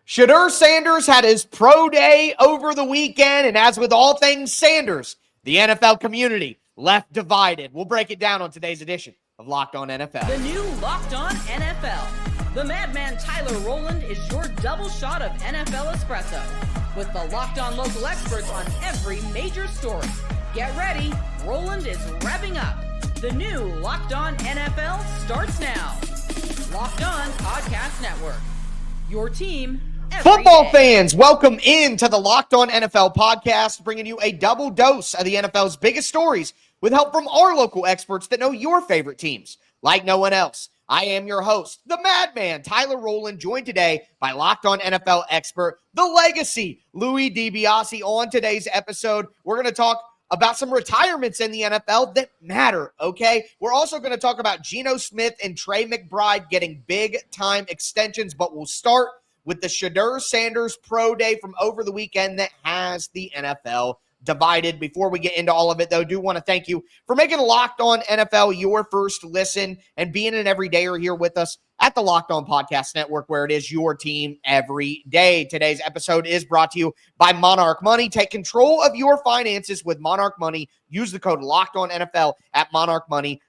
Shedeur Sanders had his pro day over the weekend, and as with all things Sanders, the NFL community left divided. We'll break it down on today's edition of Locked On NFL. The new Locked On NFL. The madman Tyler Rowland is your double shot of NFL espresso, with the Locked On local experts on every major story. Get ready, Rowland is revving up. The new Locked On NFL starts now. Locked On Podcast Network. Your team every Football day. fans, welcome into the Locked On NFL podcast, bringing you a double dose of the NFL's biggest stories with help from our local experts that know your favorite teams like no one else. I am your host, the madman, Tyler Rowland, joined today by Locked On NFL expert, the legacy, Louis DiBiase. On today's episode, we're going to talk about some retirements in the NFL that matter, okay? We're also going to talk about Geno Smith and Trey McBride getting big-time extensions, but we'll start with the Shedeur Sanders Pro Day from over the weekend that has the NFL divided. Before we get into all of it, though, I do want to thank you for making Locked On NFL your first listen and being an everydayer here with us at the Locked On Podcast Network, where it is your team every day. Today's episode is brought to you by Monarch Money. Take control of your finances with Monarch Money. Use the code Locked On NFL at monarchmoney.com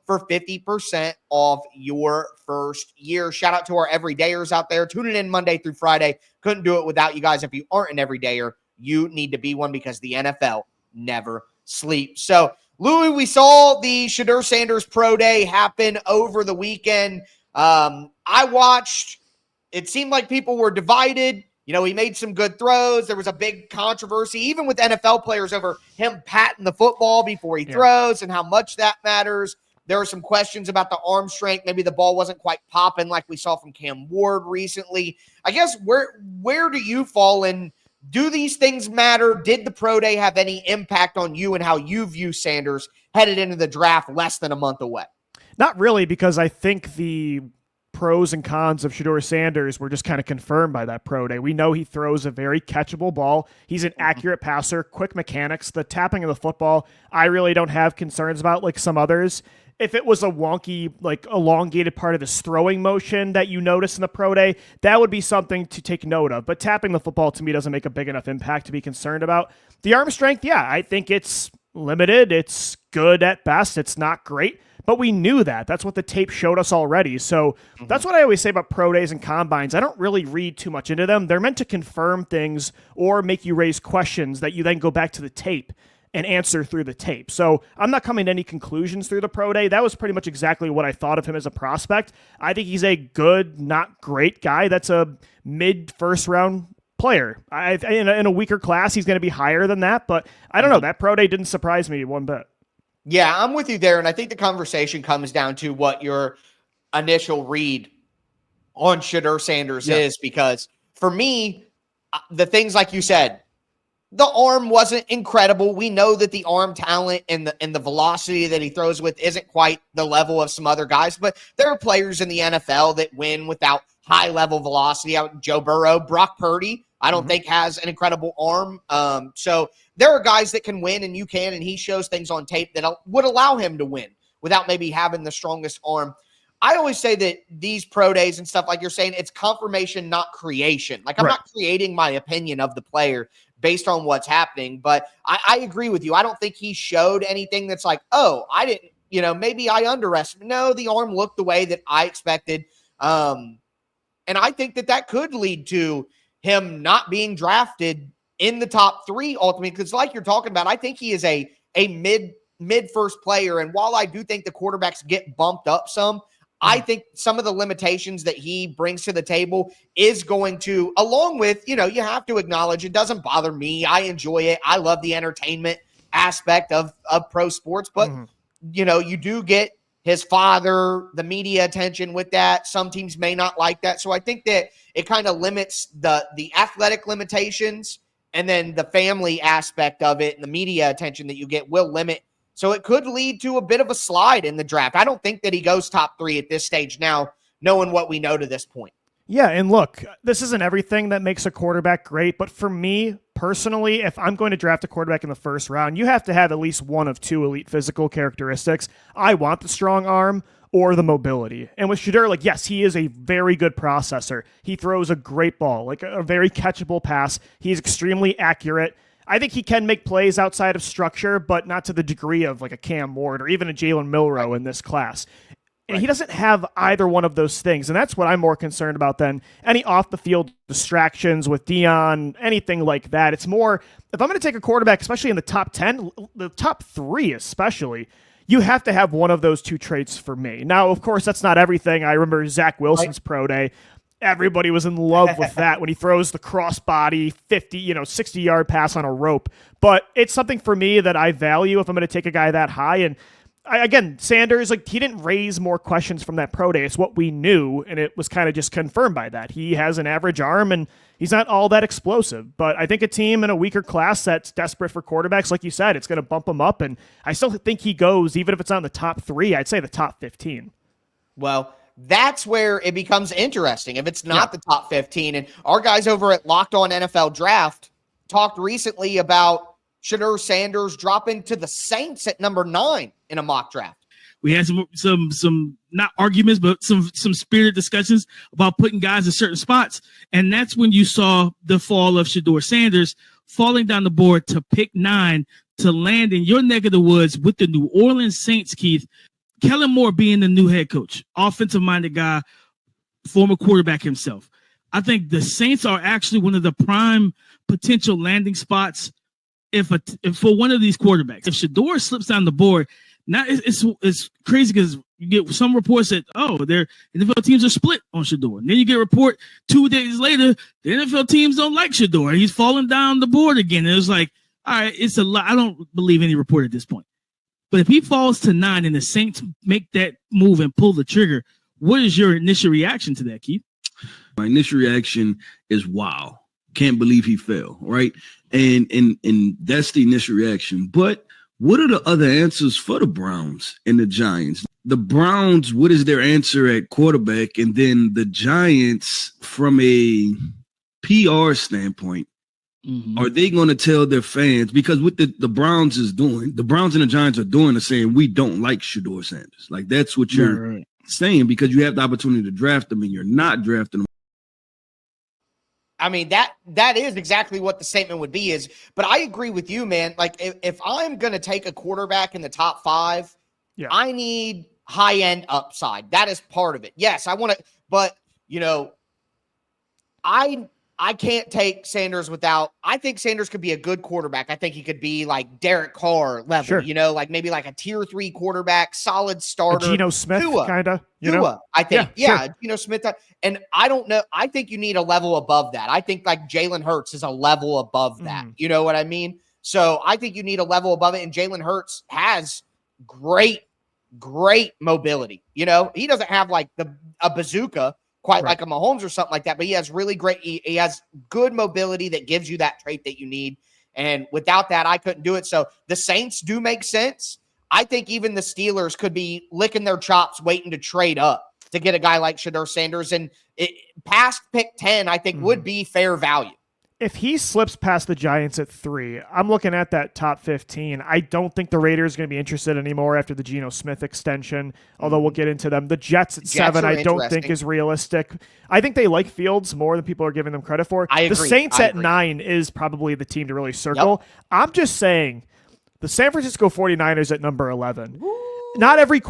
for 50% off your first year. Shout out to our everydayers out there tuning in Monday through Friday. Couldn't do it without you guys. If you aren't an everydayer, you need to be one because the NFL never sleeps. So, Louis, we saw the Shedeur Sanders Pro Day happen over the weekend. I watched. It seemed like people were divided. You know, he made some good throws. There was a big controversy, even with NFL players, over him patting the football before he throws and how much that matters. There were some questions about the arm strength. Maybe the ball wasn't quite popping like we saw from Cam Ward recently. I guess where do you fall in? Do these things matter? Did the Pro Day have any impact on you and how you view Sanders headed into the draft less than a month away? Not really, because I think the pros and cons of Shedeur Sanders were just kind of confirmed by that Pro Day. We know he throws a very catchable ball. He's an accurate passer, quick mechanics. The tapping of the football, I really don't have concerns about like some others. If it was a wonky, like elongated part of his throwing motion that you notice in the Pro Day, that would be something to take note of. But tapping the football to me doesn't make a big enough impact to be concerned about. The arm strength, yeah, I think it's limited. It's good at best. It's not great. But we knew that. That's what the tape showed us already. So that's what I always say about pro days and combines. I don't really read too much into them. They're meant to confirm things or make you raise questions that you then go back to the tape and answer through the tape. So I'm not coming to any conclusions through the pro day. That was pretty much exactly what I thought of him as a prospect. I think he's a good, not great guy. That's a mid-first round player. In a weaker class, he's going to be higher than that. But I don't know. That pro day didn't surprise me one bit. Yeah, I'm with you there. And I think the conversation comes down to what your initial read on Shedeur Sanders is, because for me, the things like you said, the arm wasn't incredible. We know that the arm talent and the velocity that he throws with isn't quite the level of some other guys, but there are players in the NFL that win without high-level velocity. Joe Burrow, Brock Purdy, I don't think has an incredible arm. So there are guys that can win, and you can, and he shows things on tape that would allow him to win without maybe having the strongest arm. I always say that these pro days and stuff, like you're saying, it's confirmation, not creation. Like, I'm not creating my opinion of the player based on what's happening, but I agree with you. I don't think he showed anything that's like, oh, I didn't, maybe I underestimated. No, the arm looked the way that I expected. And I think that could lead to him not being drafted in the top 3 ultimately, because like you're talking about, I think he is a mid-first player. And while I do think the quarterbacks get bumped up some, I think some of the limitations that he brings to the table is going to, along with, you have to acknowledge, it doesn't bother me. I enjoy it. I love the entertainment aspect of pro sports, but you do get his father, the media attention with that. Some teams may not like that. So I think that it kind of limits the athletic limitations, and then the family aspect of it and the media attention that you get will limit. So it could lead to a bit of a slide in the draft. I don't think that he goes top 3 at this stage now, knowing what we know to this point. Yeah, and look, this isn't everything that makes a quarterback great, but for me personally, if I'm going to draft a quarterback in the first round, you have to have at least one of 2 elite physical characteristics. I want the strong arm, or the mobility. And with Shedeur, like, yes, he is a very good processor. He throws a great ball, like a very catchable pass. He's extremely accurate. I think he can make plays outside of structure, but not to the degree of like a Cam Ward or even a Jalen Milroe in this class. And he doesn't have either one of those things. And that's what I'm more concerned about than any off-the-field distractions with Dion, anything like that. It's more, if I'm going to take a quarterback, especially in the top 10, the top 3 especially, you have to have one of those 2 traits for me. Now, of course, that's not everything. I remember Zach Wilson's pro day. Everybody was in love with that when he throws the crossbody 50, 60-yard pass on a rope. But it's something for me that I value if I'm going to take a guy that high. And again, Sanders, like, he didn't raise more questions from that pro day. It's what we knew, and it was kind of just confirmed by that. He has an average arm, and he's not all that explosive. But I think a team in a weaker class that's desperate for quarterbacks, like you said, it's going to bump him up. And I still think he goes, even if it's not in the top 3, I'd say the top 15. Well, that's where it becomes interesting. If it's not the top 15, and our guys over at Locked On NFL Draft talked recently about Shedeur Sanders dropping to the Saints at number 9 in a mock draft. We had some not arguments, but some spirited discussions about putting guys in certain spots. And that's when you saw the fall of Shedeur Sanders falling down the board to pick 9 to land in your neck of the woods with the New Orleans Saints, Keith. Kellen Moore being the new head coach, offensive-minded guy, former quarterback himself. I think the Saints are actually one of the prime potential landing spots if for one of these quarterbacks. If Shedeur slips down the board, now it's crazy because you get some reports that, their NFL teams are split on Shedeur. And then you get a report 2 days later, the NFL teams don't like Shedeur. He's falling down the board again. And it's like, all right, it's a lot. I don't believe any report at this point. But if he falls to 9 and the Saints make that move and pull the trigger, what is your initial reaction to that, Keith? My initial reaction is, wow, can't believe he fell, right? And that's the initial reaction. But what are the other answers for the Browns and the Giants? The Browns, what is their answer at quarterback? And then the Giants, from a PR standpoint, are they going to tell their fans? Because what the Browns is doing, the Browns and the Giants are doing is saying, we don't like Shedeur Sanders. Like, that's what you're saying, because you have the opportunity to draft them and you're not drafting them. I mean, that is exactly what the statement would be but I agree with you, man. Like, if I'm going to take a quarterback in the top 5, I need high-end upside. That is part of it. Yes, I want to, but, I can't take Sanders without. I think Sanders could be a good quarterback. I think he could be like Derek Carr level, like maybe like a tier 3 quarterback, solid starter. A Geno Smith, kind of. I think, sure. Geno Smith. And I don't know. I think you need a level above that. I think like Jalen Hurts is a level above that. You know what I mean? So I think you need a level above it. And Jalen Hurts has great mobility. He doesn't have like a bazooka quite like a Mahomes or something like that, but he has really great, he has good mobility that gives you that trait that you need. And without that, I couldn't do it. So the Saints do make sense. I think even the Steelers could be licking their chops, waiting to trade up to get a guy like Shedeur Sanders. And past pick 10, I think would be fair value. If he slips past the Giants at 3, I'm looking at that top 15. I don't think the Raiders are going to be interested anymore after the Geno Smith extension, although we'll get into them. The Jets at 7, I don't think is realistic. I think they like Fields more than people are giving them credit for. I agree. The Saints at 9 is probably the team to really circle. Yep. I'm just saying the San Francisco 49ers at number 11. Not every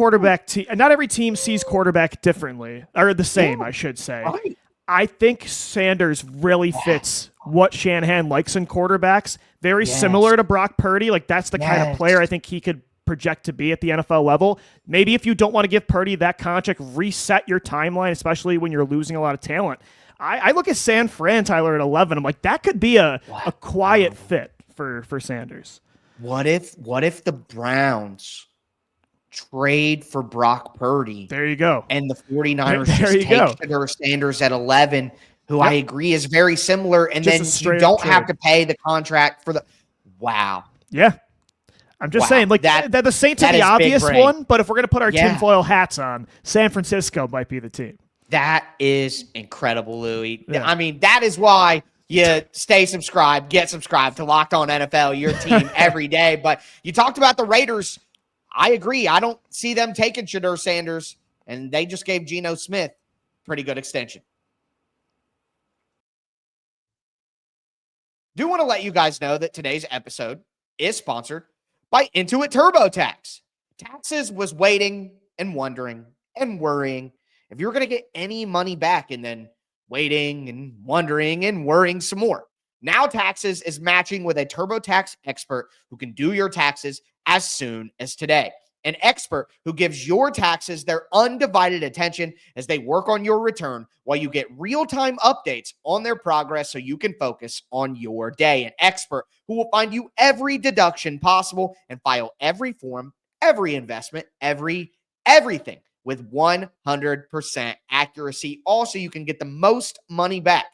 team sees quarterback differently, or the same, I should say. Right. I think Sanders really fits what Shanahan likes in quarterbacks. Very similar to Brock Purdy. Like, that's the kind of player I think he could project to be at the NFL level. Maybe if you don't want to give Purdy that contract, reset your timeline, especially when you're losing a lot of talent. I look at San Fran, Tyler, at 11. I'm like, that could be a quiet fit for Sanders. What if the Browns trade for Brock Purdy? There you go. And the 49ers take Shedeur Sanders at 11, who I agree is very similar, and just then you don't have to pay the contract for the – wow. Yeah. I'm just saying, like, that the Saints are the obvious one, but if we're going to put our tinfoil hats on, San Francisco might be the team. That is incredible, Louie. Yeah. I mean, that is why you stay subscribed, get subscribed to Locked On NFL, your team every day. But you talked about the Raiders. I agree. I don't see them taking Shedeur Sanders. and they just gave Geno Smith pretty good extension. Do want to let you guys know that today's episode is sponsored by Intuit TurboTax. Taxes was waiting and wondering and worrying if you were going to get any money back, and then waiting and wondering and worrying some more. Now Taxes is matching with a TurboTax expert who can do your taxes as soon as today. An expert who gives your taxes their undivided attention as they work on your return while you get real-time updates on their progress so you can focus on your day. An expert who will find you every deduction possible and file every form, every investment, everything with 100% accuracy. Also, you can get the most money back,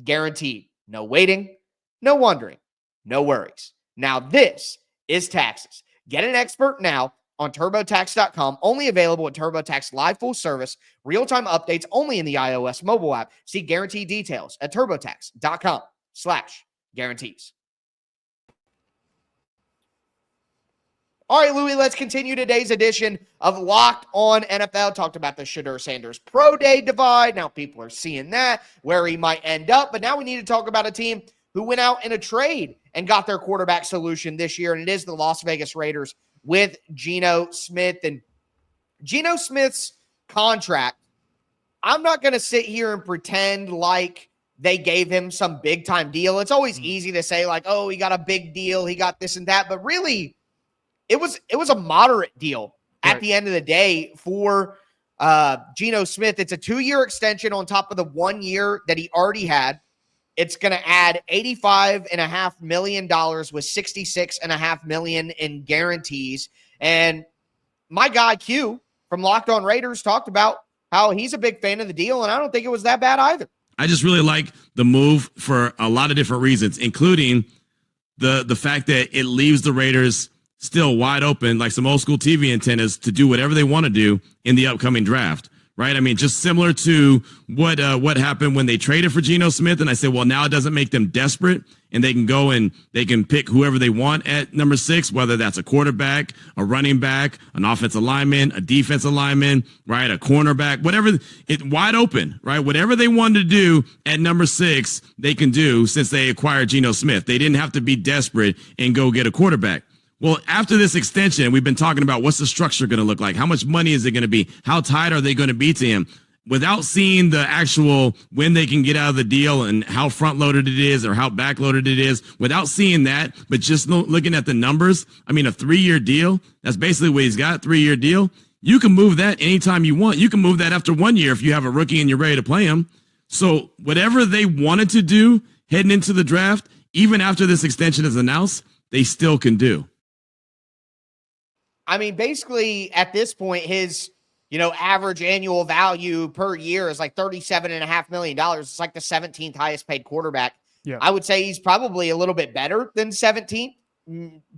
guaranteed. No waiting, no wondering, no worries. Now this is Taxes. Get an expert now on TurboTax.com, only available at TurboTax Live Full Service, real-time updates only in the iOS mobile app. See guarantee details at TurboTax.com/guarantees. All right, Louis, let's continue today's edition of Locked On NFL. Talked about the Shedeur Sanders Pro Day divide. Now people are seeing that, where he might end up. But now we need to talk about a team who went out in a trade and got their quarterback solution this year, and it is the Las Vegas Raiders with Geno Smith. And Geno Smith's contract, I'm not going to sit here and pretend like they gave him some big-time deal. It's always easy to say, like, oh, he got a big deal, he got this and that. But really, it was a moderate deal at the end of the day for Geno Smith. It's a 2-year extension on top of the 1 year that he already had. It's going to add $85.5 million with $66.5 million in guarantees. And my guy Q from Locked On Raiders talked about how he's a big fan of the deal, and I don't think it was that bad either. I just really like the move for a lot of different reasons, including the fact that it leaves the Raiders still wide open, like some old school TV antennas, to do whatever they want to do in the upcoming draft. Right. I mean, just similar to what happened when they traded for Geno Smith. And I said, well, now it doesn't make them desperate, and they can go and they can pick whoever they want at number 6, whether that's a quarterback, a running back, an offensive lineman, a defensive lineman, right, a cornerback, whatever. It wide open, right? Whatever they wanted to do at number 6, they can do since they acquired Geno Smith. They didn't have to be desperate and go get a quarterback. Well, after this extension, we've been talking about what's the structure going to look like? How much money is it going to be? How tight are they going to be to him? Without seeing the actual when they can get out of the deal and how front-loaded it is or how back-loaded it is, without seeing that, but just looking at the numbers, I mean, a 3-year deal, that's basically what he's got, 3-year deal. You can move that anytime you want. You can move that after 1 year if you have a rookie and you're ready to play him. So whatever they wanted to do heading into the draft, even after this extension is announced, they still can do. I mean, basically, at this point, his, average annual value per year is like $37.5 million. It's like the 17th highest paid quarterback. Yeah. I would say he's probably a little bit better than 17th,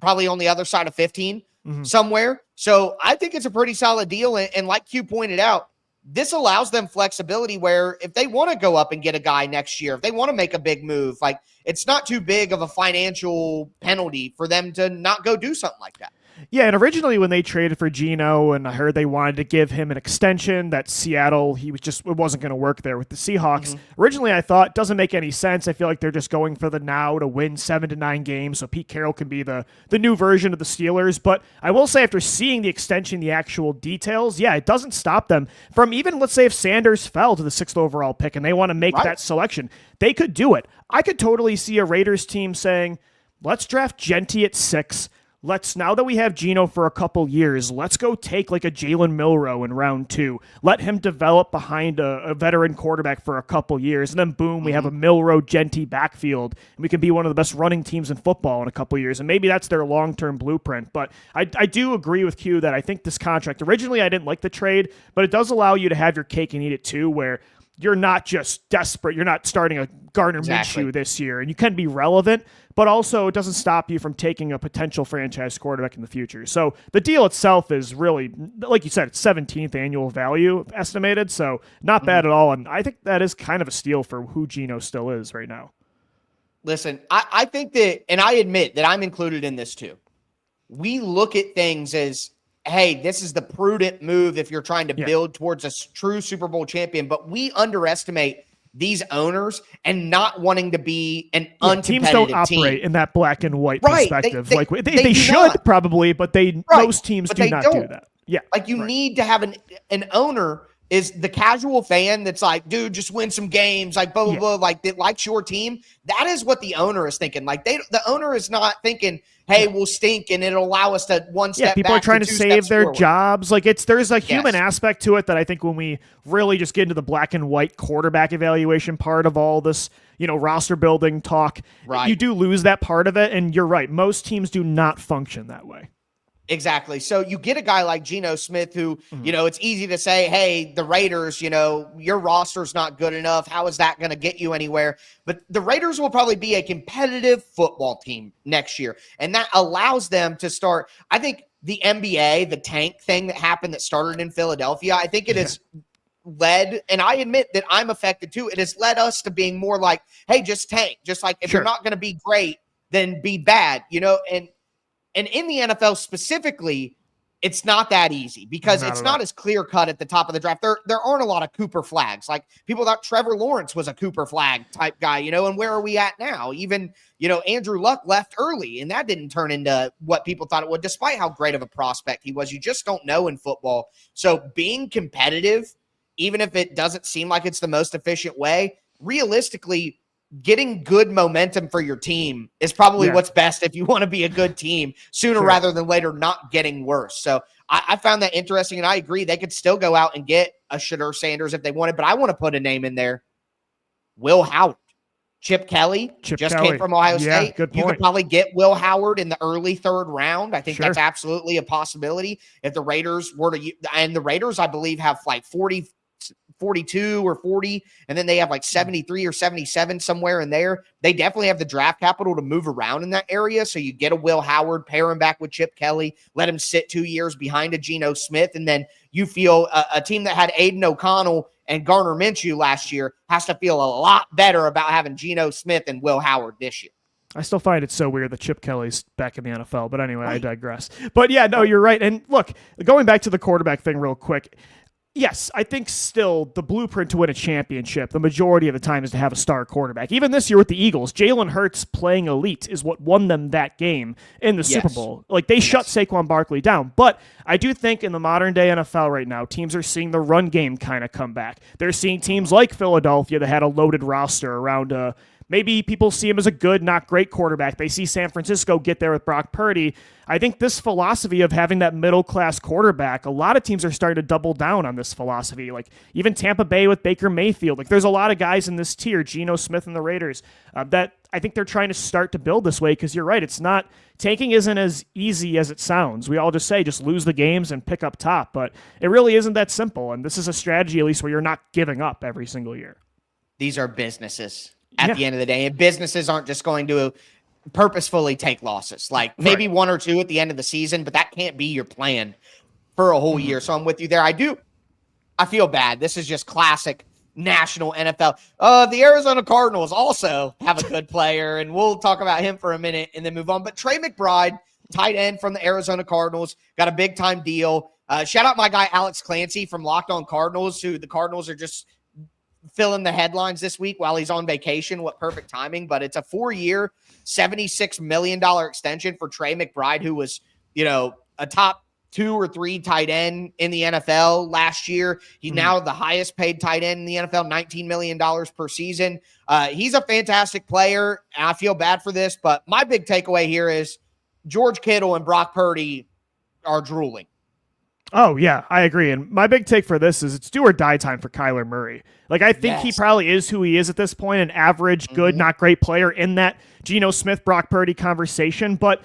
probably on the other side of 15 somewhere. So I think it's a pretty solid deal. And like Q pointed out, this allows them flexibility where if they want to go up and get a guy next year, if they want to make a big move, like it's not too big of a financial penalty for them to not go do something like that. Yeah, and originally when they traded for Geno, and I heard they wanted to give him an extension, that Seattle, it wasn't going to work there with the Seahawks. Originally, I thought, it doesn't make any sense. I feel like they're just going for the now to win 7 to 9 games, so Pete Carroll can be the new version of the Steelers. But I will say, after seeing the extension, the actual details, yeah, it doesn't stop them from even, let's say, if Sanders fell to the 6th overall pick and they want to make that selection, they could do it. I could totally see a Raiders team saying, let's draft Genty at 6. Now that we have Geno for a couple years, let's go take like a Jalen Milroe in round 2. Let him develop behind a veteran quarterback for a couple years. And then boom, we have a Milroe Genty backfield. And we can be one of the best running teams in football in a couple years. And maybe that's their long-term blueprint. But I do agree with Q that I think this contract, originally I didn't like the trade, but it does allow you to have your cake and eat it too, where you're not just desperate. You're not starting a Gardner Minshew this year, and you can be relevant, but also it doesn't stop you from taking a potential franchise quarterback in the future. So the deal itself is really, like you said, it's 17th annual value estimated, so not bad at all. And I think that is kind of a steal for who Geno still is right now. Listen, I think that, and I admit that I'm included in this too. We look at things as hey, this is the prudent move if you're trying to Yeah. build towards a true Super Bowl champion. But we underestimate these owners and not wanting to be an uncompetitive teams don't operate team. in that black and white Right. perspective. They like they do should not. probably, but most teams But do they not don't. do that. Yeah. Like you need to have an owner is the casual fan that's like, dude, just win some games, like blah, blah, blah, like that likes your team. That is what the owner is thinking. Like the owner is not thinking, hey, we'll stink and it'll allow us to one step back. People are trying to save their jobs. Like there's a human aspect to it that I think when we really just get into the black and white quarterback evaluation part of all this, roster building talk, you do lose that part of it. And you're right. Most teams do not function that way. Exactly. So you get a guy like Geno Smith who, it's easy to say, hey, the Raiders, your roster's not good enough. How is that going to get you anywhere? But the Raiders will probably be a competitive football team next year. And that allows them to start, I think the NBA, the tank thing that happened that started in Philadelphia, I think it has led, and I admit that I'm affected too. It has led us to being more like, hey, just tank. Just like if you're not going to be great, then be bad, And in the NFL specifically, it's not that easy because it's not as clear cut at the top of the draft. There aren't a lot of Cooper flags. Like people thought Trevor Lawrence was a Cooper flag type guy, and where are we at now? Even, Andrew Luck left early and that didn't turn into what people thought it would, despite how great of a prospect he was. You just don't know in football. So being competitive, even if it doesn't seem like it's the most efficient way, realistically, getting good momentum for your team is probably what's best if you want to be a good team sooner rather than later, not getting worse. So I found that interesting, and I agree. They could still go out and get a Shedeur Sanders if they wanted, but I want to put a name in there. Will Howard. Chip Kelly came from Ohio State. Good point. You could probably get Will Howard in the early third round. I think that's absolutely a possibility. If the Raiders were to, and the Raiders, I believe, have like 42 or 40, and then they have like 73 or 77 somewhere in there. They definitely have the draft capital to move around in that area. So you get a Will Howard, pair him back with Chip Kelly, let him sit 2 years behind a Geno Smith, and then you feel a team that had Aiden O'Connell and Garner Minshew last year has to feel a lot better about having Geno Smith and Will Howard this year. I still find it so weird that Chip Kelly's back in the NFL, but anyway, I digress. But yeah, no, you're right. And look, going back to the quarterback thing real quick, yes, I think still the blueprint to win a championship, the majority of the time, is to have a star quarterback. Even this year with the Eagles, Jalen Hurts playing elite is what won them that game in the Super Bowl. Like, they shut Saquon Barkley down. But I do think in the modern-day NFL right now, teams are seeing the run game kind of come back. They're seeing teams like Philadelphia that had a loaded roster around maybe people see him as a good, not great quarterback. They see San Francisco get there with Brock Purdy. I think this philosophy of having that middle-class quarterback, a lot of teams are starting to double down on this philosophy. Like even Tampa Bay with Baker Mayfield. Like there's a lot of guys in this tier, Geno Smith and the Raiders, that I think they're trying to start to build this way because you're right. It's not, tanking isn't as easy as it sounds. We all just say just lose the games and pick up top, but it really isn't that simple. And this is a strategy at least where you're not giving up every single year. These are businesses. At the end of the day, and businesses aren't just going to purposefully take losses, like maybe one or two at the end of the season, but that can't be your plan for a whole year. So I'm with you there. I feel bad. This is just classic national NFL. The Arizona Cardinals also have a good player, and we'll talk about him for a minute and then move on. But Trey McBride, tight end from the Arizona Cardinals, got a big time deal. Shout out my guy Alex Clancy from Locked On Cardinals, who the Cardinals are just filling the headlines this week while he's on vacation. What perfect timing, but it's a 4-year, $76 million extension for Trey McBride, who was, a top 2 or 3 tight end in the NFL last year. He's now the highest paid tight end in the NFL, $19 million per season. He's a fantastic player, and I feel bad for this, but my big takeaway here is George Kittle and Brock Purdy are drooling. Oh, yeah, I agree. And my big take for this is it's do or die time for Kyler Murray. Like, I think he probably is who he is at this point, an average, good, not great player in that Geno Smith, Brock Purdy conversation. But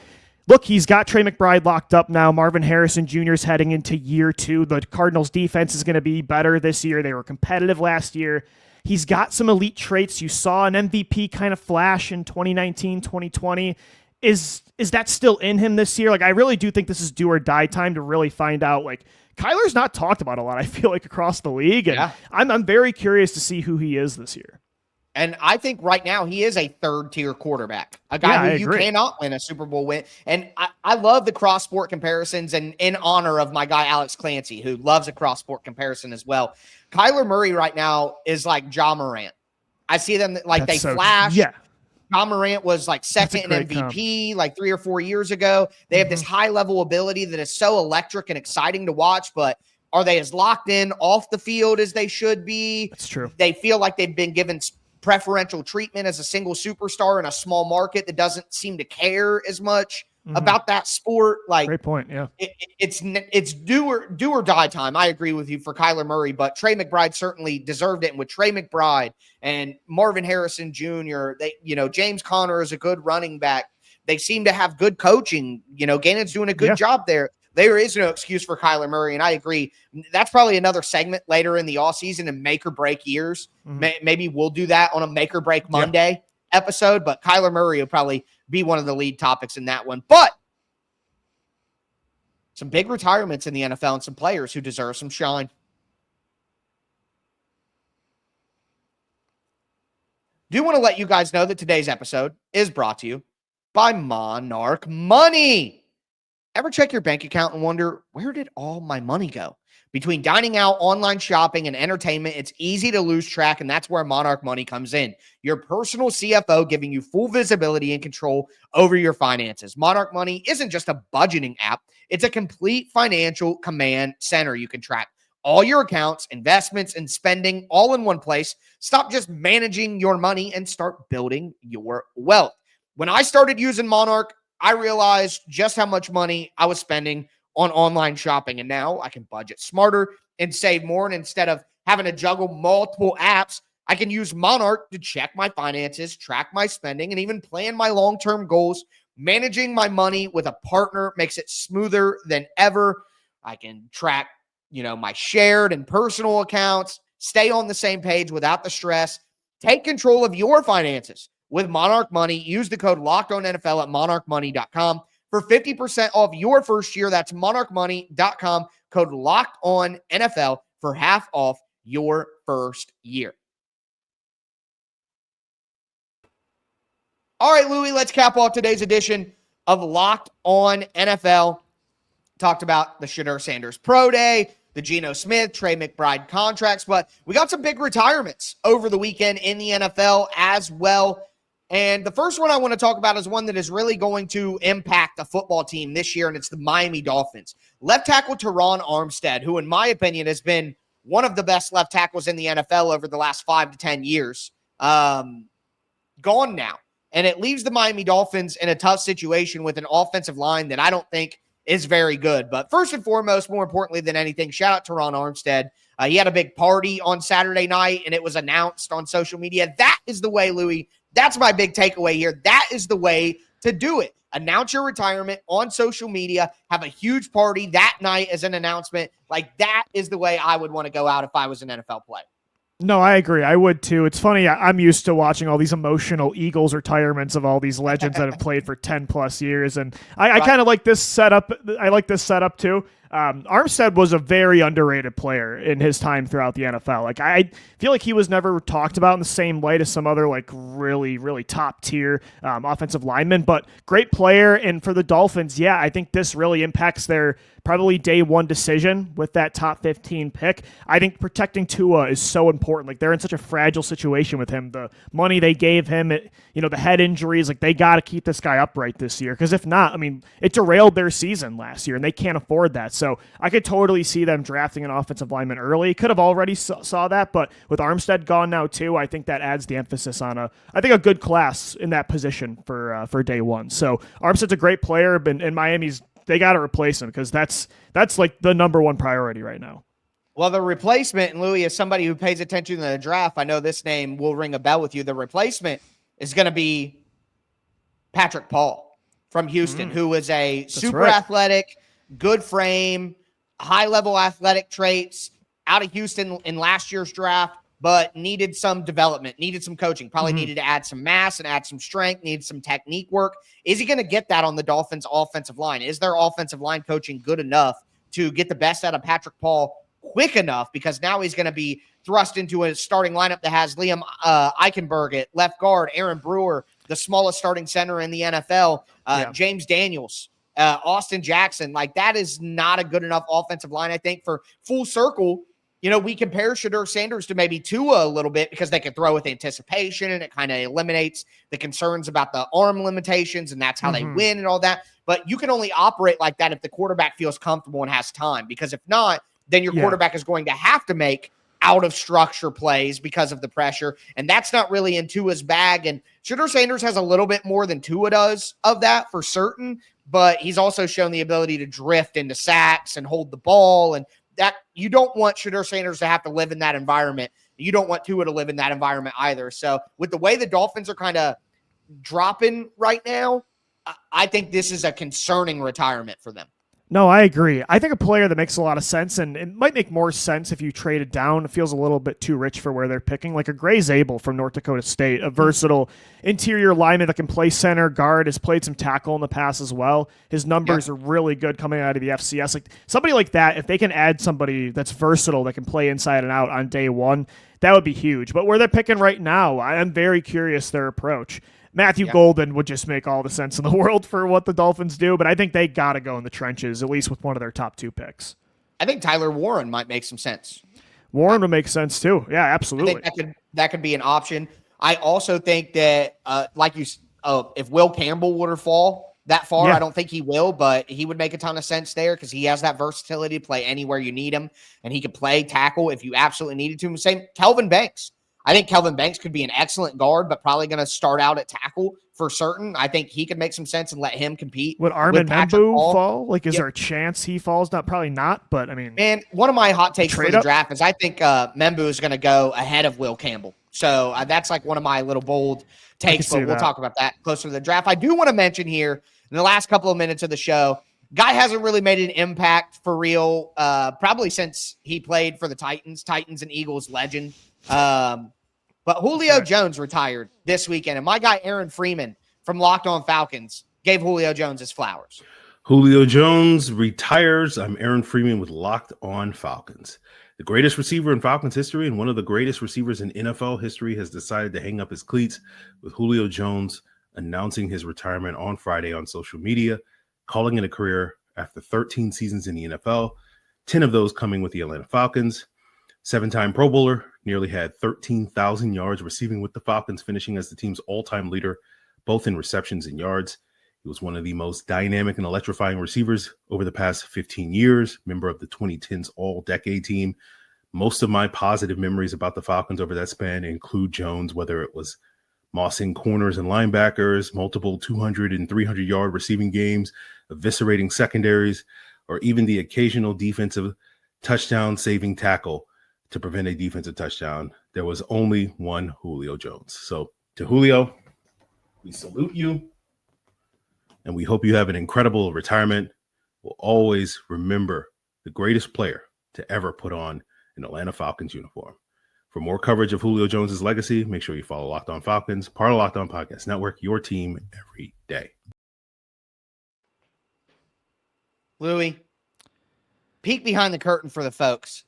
look, he's got Trey McBride locked up now. Marvin Harrison Jr. is heading into year 2. The Cardinals defense is going to be better this year. They were competitive last year. He's got some elite traits. You saw an MVP kind of flash in 2019, 2020. Is that still in him this year? Like, I really do think this is do or die time to really find out. Like, Kyler's not talked about a lot, I feel like, across the league. And I'm very curious to see who he is this year. And I think right now he is a third-tier quarterback, a guy who you cannot win a Super Bowl with. And I love the cross-sport comparisons, and in honor of my guy Alex Clancy, who loves a cross-sport comparison as well. Kyler Murray right now is like Ja Morant. I see them like they flash. Yeah. Ja Morant was like second in MVP like 3 or 4 years ago. They have this high-level ability that is so electric and exciting to watch, but are they as locked in off the field as they should be? That's true. They feel like they've been given preferential treatment as a single superstar in a small market that doesn't seem to care as much about that sport. Like, great point. Yeah, it's do or die time. I agree with you for Kyler Murray, but Trey McBride certainly deserved it. And with Trey McBride and Marvin Harrison Jr., James Conner is a good running back. They seem to have good coaching. Gannon's doing a good job there. There is no excuse for Kyler Murray, and I agree. That's probably another segment later in the offseason in make or break years. Maybe we'll do that on a make or break Monday episode, but Kyler Murray will probably be one of the lead topics in that one. But some big retirements in the NFL and some players who deserve some shine. Do want to let you guys know that today's episode is brought to you by Monarch Money. Ever check your bank account and wonder, where did all my money go? Between dining out, online shopping, and entertainment, it's easy to lose track, and that's where Monarch Money comes in. Your personal CFO giving you full visibility and control over your finances. Monarch Money isn't just a budgeting app. It's a complete financial command center. You can track all your accounts, investments, and spending all in one place. Stop just managing your money and start building your wealth. When I started using Monarch, I realized just how much money I was spending on online shopping, and now I can budget smarter and save more. And instead of having to juggle multiple apps, I can use Monarch to check my finances, track my spending, and even plan my long-term goals. Managing my money with a partner makes it smoother than ever. I can track, my shared and personal accounts, stay on the same page without the stress. Take control of your finances with Monarch Money. Use the code LOCKEDONNFL at monarchmoney.com for 50% off your first year. That's monarchmoney.com, code LOCKEDONNFL for half off your first year. All right, Louie, let's cap off today's edition of Locked On NFL. Talked about the Shedeur Sanders Pro Day, the Geno Smith, Trey McBride contracts, but we got some big retirements over the weekend in the NFL as well. And the first one I want to talk about is one that is really going to impact the football team this year, and it's the Miami Dolphins. Left tackle Terron Armstead, who in my opinion has been one of the best left tackles in the NFL over the last 5 to 10 years, gone now. And it leaves the Miami Dolphins in a tough situation with an offensive line that I don't think is very good. But first and foremost, more importantly than anything, shout out to Terron Armstead. He had a big party on Saturday night, and it was announced on social media. That is the way, Louie. That's my big takeaway here. That is the way to do it. Announce your retirement on social media. Have a huge party that night as an announcement. Like, that is the way I would want to go out if I was an NFL player. No, I agree. I would too. It's funny. I'm used to watching all these emotional Eagles retirements of all these legends that have played for 10 plus years. And I kind of like this setup. I like this setup too. Armstead was a very underrated player in his time throughout the NFL. Like, I feel like he was never talked about in the same light as some other like really, really top tier offensive linemen, but great player. And for the Dolphins, yeah, I think this really impacts their probably day one decision with that top 15 pick. I think protecting Tua is so important. Like, they're in such a fragile situation with him. The money they gave him, the head injuries, like, they got to keep this guy upright this year. Because if not, I mean, it derailed their season last year, and they can't afford that. So I could totally see them drafting an offensive lineman early. Could have already saw that, but with Armstead gone now too, I think that adds the emphasis on a good class in that position for day one. So Armstead's a great player, and Miami's, they got to replace him because that's like the number one priority right now. Well, the replacement, and Louis, as somebody who pays attention to the draft, I know this name will ring a bell with you. The replacement is going to be Patrick Paul from Houston, who is a super athletic, good frame, high-level athletic traits, out of Houston in last year's draft, but needed some development, needed some coaching, probably needed to add some mass and add some strength, needed some technique work. Is he going to get that on the Dolphins' offensive line? Is their offensive line coaching good enough to get the best out of Patrick Paul quick enough? Because now he's going to be thrust into a starting lineup that has Liam Eichenberg at left guard, Aaron Brewer, the smallest starting center in the NFL, James Daniels, Austin Jackson. Like, that is not a good enough offensive line, I think, for full circle. We compare Shedeur Sanders to maybe Tua a little bit because they can throw with anticipation, and it kind of eliminates the concerns about the arm limitations, and that's how they win and all that. But you can only operate like that if the quarterback feels comfortable and has time, because if not, then your quarterback is going to have to make out of structure plays because of the pressure. And that's not really in Tua's bag. And Shedeur Sanders has a little bit more than Tua does of that for certain, but he's also shown the ability to drift into sacks and hold the ball. And that, you don't want Shedeur Sanders to have to live in that environment. You don't want Tua to live in that environment either. So with the way the Dolphins are kind of dropping right now, I think this is a concerning retirement for them. No, I agree. I think a player that makes a lot of sense, and it might make more sense if you trade it down. It feels a little bit too rich for where they're picking, like a Gray Zabel from North Dakota State, a versatile interior lineman that can play center, guard, has played some tackle in the past as well. His numbers are really good coming out of the FCS. Like somebody like that, if they can add somebody that's versatile that can play inside and out on day one, that would be huge. But where they're picking right now, I am very curious their approach. Matthew Golden would just make all the sense in the world for what the Dolphins do, but I think they got to go in the trenches, at least with one of their top 2 picks. I think Tyler Warren might make some sense. Warren would make sense too. Yeah, absolutely. I think that could be an option. I also think that, if Will Campbell were to fall that far, I don't think he will, but he would make a ton of sense there because he has that versatility to play anywhere you need him, and he could play tackle if you absolutely needed to. Same Kelvin Banks. I think Kelvin Banks could be an excellent guard, but probably going to start out at tackle for certain. I think he could make some sense and let him compete. Would Armin Membu fall? Like, is there a chance he falls? Probably not, but I mean. Man, one of my hot takes for the draft is I think Membu is going to go ahead of Will Campbell. So that's like one of my little bold takes, but we'll talk about that closer to the draft. I do want to mention here in the last couple of minutes of the show, guy hasn't really made an impact for real, probably since he played for the Titans and Eagles legend. But Julio Jones retired this weekend, and my guy Aaron Freeman from Locked On Falcons gave Julio Jones his flowers. Julio Jones retires. I'm Aaron Freeman with Locked On Falcons. The greatest receiver in Falcons history and one of the greatest receivers in NFL history has decided to hang up his cleats, with Julio Jones announcing his retirement on Friday on social media, calling it a career after 13 seasons in the NFL, 10 of those coming with the Atlanta Falcons. 7-time Pro Bowler, nearly had 13,000 yards receiving with the Falcons, finishing as the team's all-time leader, both in receptions and yards. He was one of the most dynamic and electrifying receivers over the past 15 years, member of the 2010s All-Decade team. Most of my positive memories about the Falcons over that span include Jones, whether it was mossing corners and linebackers, multiple 200 and 300-yard receiving games, eviscerating secondaries, or even the occasional defensive touchdown-saving tackle to prevent a defensive touchdown. There was only one Julio Jones. So to Julio, we salute you, and we hope you have an incredible retirement. We'll always remember the greatest player to ever put on an Atlanta Falcons uniform. For more coverage of Julio Jones's legacy, make sure you follow Locked On Falcons, part of Locked On Podcast Network, your team every day. Louis, peek behind the curtain for the folks.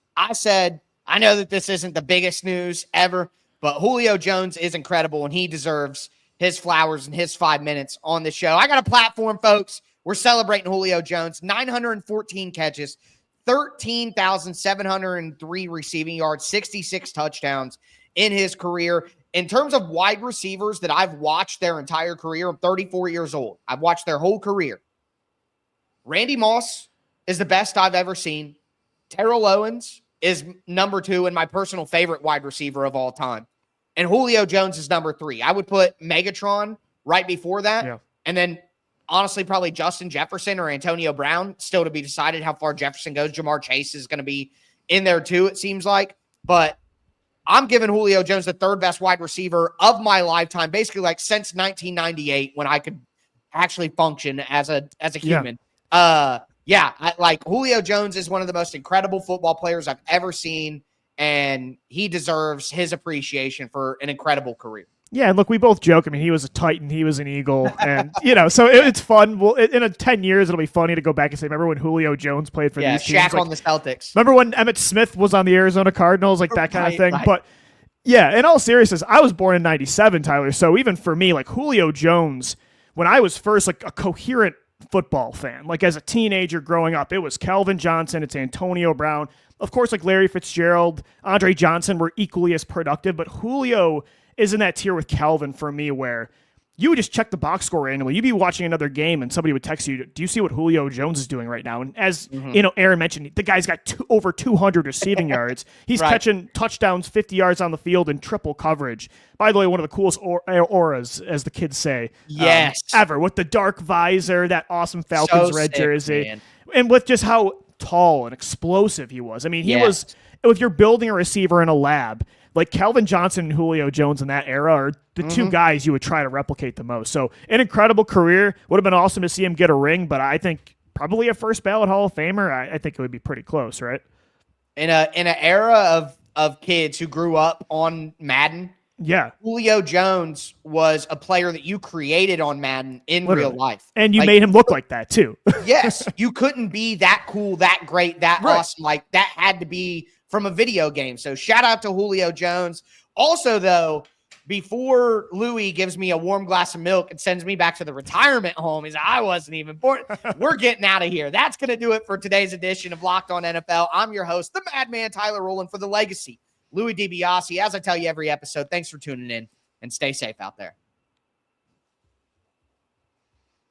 I know that this isn't the biggest news ever, but Julio Jones is incredible, and he deserves his flowers and his 5 minutes on the show. I got a platform, folks. We're celebrating Julio Jones. 914 catches, 13,703 receiving yards, 66 touchdowns in his career. In terms of wide receivers that I've watched their entire career, I'm 34 years old. I've watched their whole career. Randy Moss is the best I've ever seen. Terrell Owens is number 2 and my personal favorite wide receiver of all time. And Julio Jones is number 3. I would put Megatron right before that. Yeah. And then, honestly, probably Justin Jefferson or Antonio Brown, still to be decided how far Jefferson goes. Jamar Chase is going to be in there too, it seems like. But I'm giving Julio Jones the 3rd best wide receiver of my lifetime, basically like since 1998 when I could actually function as a human. Julio Jones is one of the most incredible football players I've ever seen, and he deserves his appreciation for an incredible career. Yeah, and look, we both joke. I mean, he was a Titan, he was an Eagle, and so it's fun. Well, in 10 years, it'll be funny to go back and say, remember when Julio Jones played for these teams? Shaq on the Celtics. Remember when Emmitt Smith was on the Arizona Cardinals, like that kind of thing. Right. But yeah, in all seriousness, I was born in '97, Tyler. So even for me, like Julio Jones, when I was first like a coherent football fan, like as a teenager growing up, it was Calvin Johnson, it's Antonio Brown, of course, like Larry Fitzgerald, Andre Johnson were equally as productive, but Julio is in that tier with Calvin for me, where you would just check the box score randomly. You'd be watching another game and somebody would text you, do you see what Julio Jones is doing right now? And as Aaron mentioned, the guy's got over 200 receiving yards. He's catching touchdowns 50 yards on the field in triple coverage. By the way, one of the coolest auras, as the kids say, ever, with the dark visor, that awesome Falcons red jersey, man. And with just how tall and explosive he was. I mean, he was, if you're building a receiver in a lab, like Calvin Johnson and Julio Jones in that era are the two guys you would try to replicate the most. So an incredible career. Would have been awesome to see him get a ring, but I think probably a first ballot Hall of Famer. I think it would be pretty close, right? In an era of kids who grew up on Madden, Julio Jones was a player that you created on Madden in real life. And you made him look like that too. Yes. You couldn't be that cool, that great, that awesome. Like that had to be from a video game. So shout out to Julio Jones. Also, though, before Louis gives me a warm glass of milk and sends me back to the retirement home, I wasn't even born. We're getting out of here. That's going to do it for today's edition of Locked On NFL. I'm your host, the Madman Tyler Rowland, for the Legacy, Louis DiBiase. As I tell you every episode, thanks for tuning in and stay safe out there.